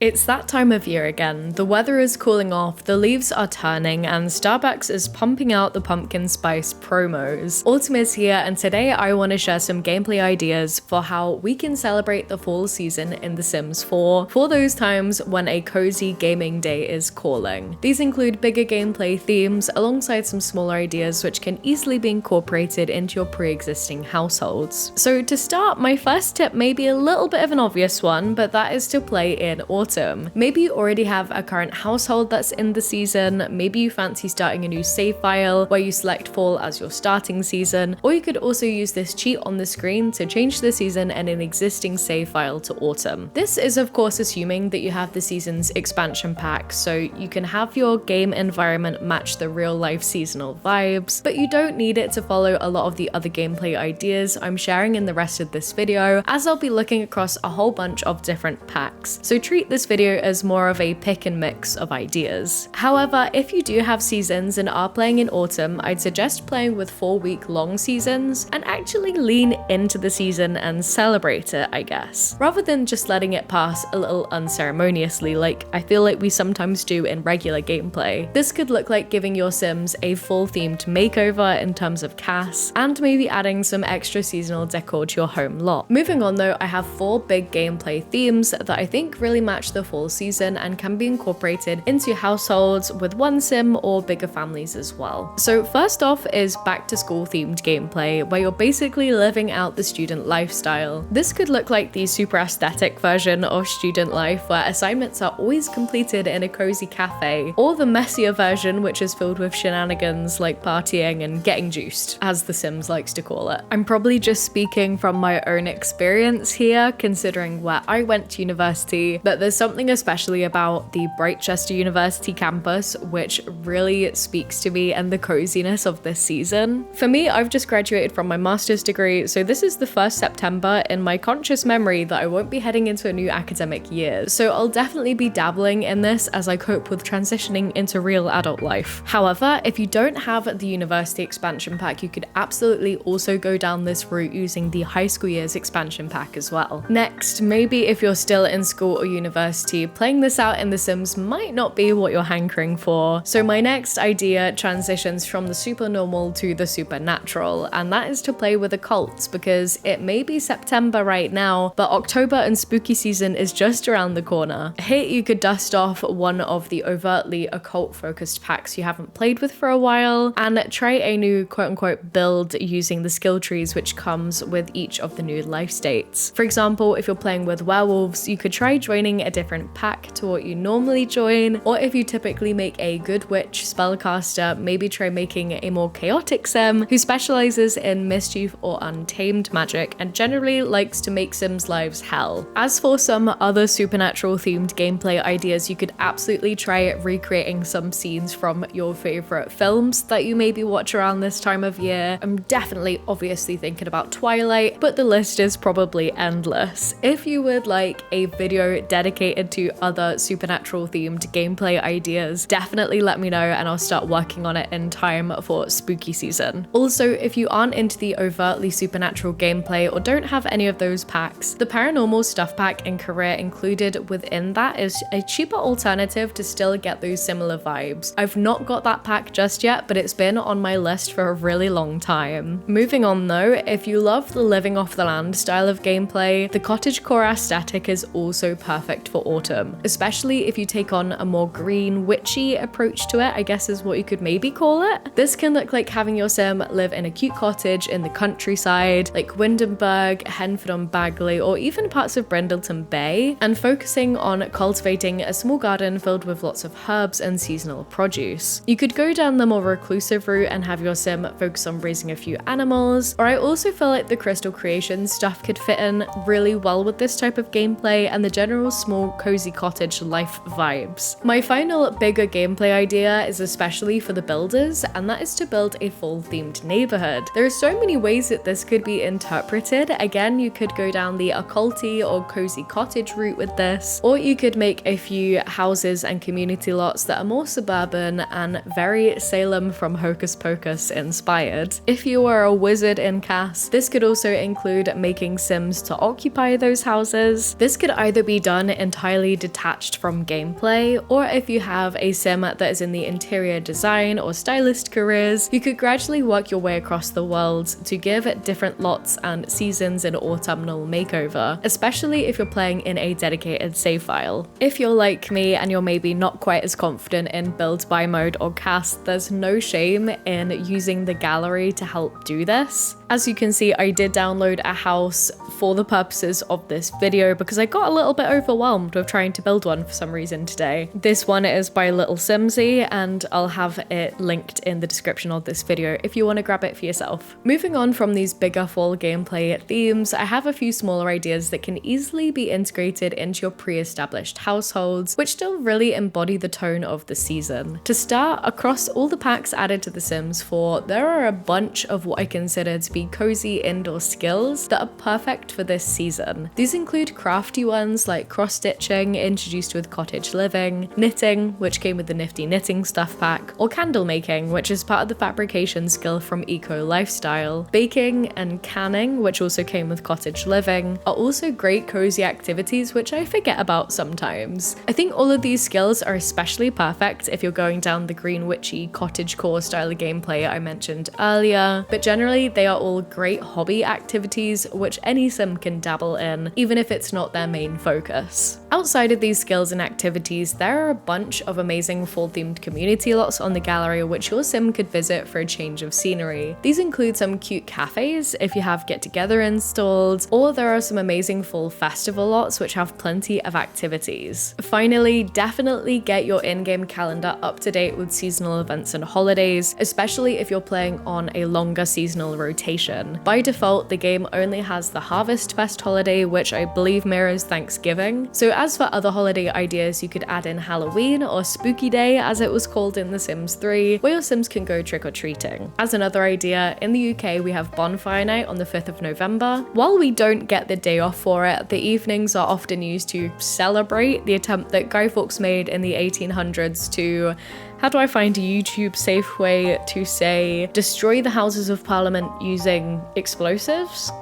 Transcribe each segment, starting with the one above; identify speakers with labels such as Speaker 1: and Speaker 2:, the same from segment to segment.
Speaker 1: It's that time of year again. The weather is cooling off, the leaves are turning, and Starbucks is pumping out the pumpkin spice promos. Autumn is here, and today I want to share some gameplay ideas for how we can celebrate the fall season in The Sims 4 for those times when a cozy gaming day is calling. These include bigger gameplay themes alongside some smaller ideas which can easily be incorporated into your pre-existing households. So to start, my first tip may be a little bit of an obvious one, but that is to play in autumn. Maybe you already have a current household that's in the season, maybe you fancy starting a new save file where you select fall as your starting season, or you could also use this cheat on the screen to change the season and an existing save file to autumn. This is of course assuming that you have the season's expansion pack, so you can have your game environment match the real life seasonal vibes, but you don't need it to follow a lot of the other gameplay ideas I'm sharing in the rest of this video, as I'll be looking across a whole bunch of different packs. So treat this video as more of a pick and mix of ideas. However, if you do have seasons and are playing in autumn, I'd suggest playing with 4-week long seasons and actually lean into the season and celebrate it, I guess, rather than just letting it pass a little unceremoniously like I feel like we sometimes do in regular gameplay. This could look like giving your Sims a full themed makeover in terms of CAS, and maybe adding some extra seasonal decor to your home lot. Moving on though, I have 4 big gameplay themes that I think really match the fall season and can be incorporated into households with one sim or bigger families as well. So first off is back to school themed gameplay, where you're basically living out the student lifestyle. This could look like the super aesthetic version of student life where assignments are always completed in a cozy cafe, or the messier version which is filled with shenanigans like partying and getting juiced, as The Sims likes to call it. I'm probably just speaking from my own experience here, considering where I went to university, but there's something especially about the Brightchester University campus which really speaks to me and the coziness of this season. For me, I've just graduated from my master's degree, so this is the first September in my conscious memory that I won't be heading into a new academic year, so I'll definitely be dabbling in this as I cope with transitioning into real adult life. However, if you don't have the university expansion pack, you could absolutely also go down this route using the high school years expansion pack as well. Next, maybe if you're still in school or university, playing this out in The Sims might not be what you're hankering for. So my next idea transitions from the super normal to the supernatural, and that is to play with occults, because it may be September right now, but October and spooky season is just around the corner. Here you could dust off one of the overtly occult focused packs you haven't played with for a while and try a new quote-unquote build using the skill trees which comes with each of the new life states. For example, if you're playing with werewolves, you could try joining a different pack to what you normally join, or if you typically make a good witch spellcaster, maybe try making a more chaotic sim who specializes in mischief or untamed magic and generally likes to make Sims' lives hell. As for some other supernatural themed gameplay ideas, you could absolutely try recreating some scenes from your favorite films that you maybe watch around this time of year. I'm definitely obviously thinking about Twilight, but the list is probably endless. If you would like a video dedicated to other supernatural themed gameplay ideas, definitely let me know and I'll start working on it in time for spooky season. Also, if you aren't into the overtly supernatural gameplay or don't have any of those packs, the paranormal stuff pack and career included within that is a cheaper alternative to still get those similar vibes. I've not got that pack just yet, but it's been on my list for a really long time. Moving on though, if you love the living off the land style of gameplay, the cottagecore aesthetic is also perfect for autumn, especially if you take on a more green, witchy approach to it, I guess is what you could maybe call it. This can look like having your sim live in a cute cottage in the countryside, like Windenburg, Henford-on-Bagley, or even parts of Brindleton Bay, and focusing on cultivating a small garden filled with lots of herbs and seasonal produce. You could go down the more reclusive route and have your sim focus on raising a few animals, or I also feel like the crystal creation stuff could fit in really well with this type of gameplay and the general small cozy cottage life vibes. My final bigger gameplay idea is especially for the builders, and that is to build a full themed neighborhood. There are so many ways that this could be interpreted. Again, you could go down the occulty or cozy cottage route with this, or you could make a few houses and community lots that are more suburban and very Salem from Hocus Pocus inspired. If you were a wizard in CAS, this could also include making Sims to occupy those houses. This could either be done in entirely detached from gameplay, or if you have a sim that is in the interior design or stylist careers, you could gradually work your way across the world to give different lots and seasons an autumnal makeover, especially if you're playing in a dedicated save file. If you're like me and you're maybe not quite as confident in build by mode or cast, there's no shame in using the gallery to help do this. As you can see, I did download a house for the purposes of this video because I got a little bit overwhelmed with trying to build one for some reason today. This one is by LilSimsie, and I'll have it linked in the description of this video if you want to grab it for yourself. Moving on from these bigger fall gameplay themes, I have a few smaller ideas that can easily be integrated into your pre-established households, which still really embody the tone of the season. To start, across all the packs added to The Sims 4, there are a bunch of what I consider to be cozy indoor skills that are perfect for this season. These include crafty ones like cross-stitching, introduced with cottage living, knitting, which came with the nifty knitting stuff pack, or candle making, which is part of the fabrication skill from Eco Lifestyle. Baking and canning, which also came with cottage living, are also great cozy activities which I forget about sometimes. I think all of these skills are especially perfect if you're going down the green witchy cottagecore style of gameplay I mentioned earlier, but generally they are all great hobby activities which any sim can dabble in, even if it's not their main focus. Outside of these skills and activities, there are a bunch of amazing fall-themed community lots on the gallery which your sim could visit for a change of scenery. These include some cute cafes if you have get-together installed, or there are some amazing fall festival lots which have plenty of activities. Finally, definitely get your in-game calendar up to date with seasonal events and holidays, especially if you're playing on a longer seasonal rotation. By default, the game only has the Harvest Fest holiday, which I believe mirrors Thanksgiving. So as for other holiday ideas, you could add in Halloween or Spooky Day, as it was called in The Sims 3, where your Sims can go trick-or-treating. As another idea, in the UK we have Bonfire Night on the 5th of November. While we don't get the day off for it, the evenings are often used to celebrate the attempt that Guy Fawkes made in the 1800s to, how do I find a YouTube safe way to say, destroy the Houses of Parliament using explosives? ?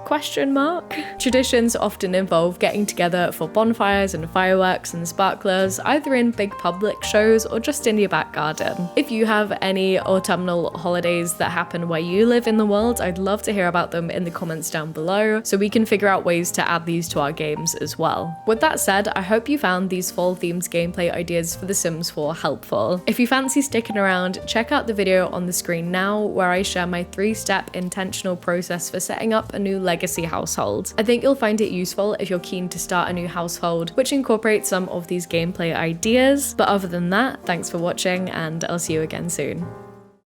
Speaker 1: Traditions often involve getting together for bonfires and fireworks and sparklers, either in big public shows or just in your back garden. If you have any autumnal holidays that happen where you live in the world, I'd love to hear about them in the comments down below, so we can figure out ways to add these to our games as well. With that said, I hope you found these fall-themed gameplay ideas for The Sims 4 helpful. If you fancy sticking around, check out the video on the screen now where I share my 3-step intentional process for setting up a new legacy household. I think you'll find it useful if you're keen to start a new household which incorporates some of these gameplay ideas, but other than that, thanks for watching and I'll see you again soon.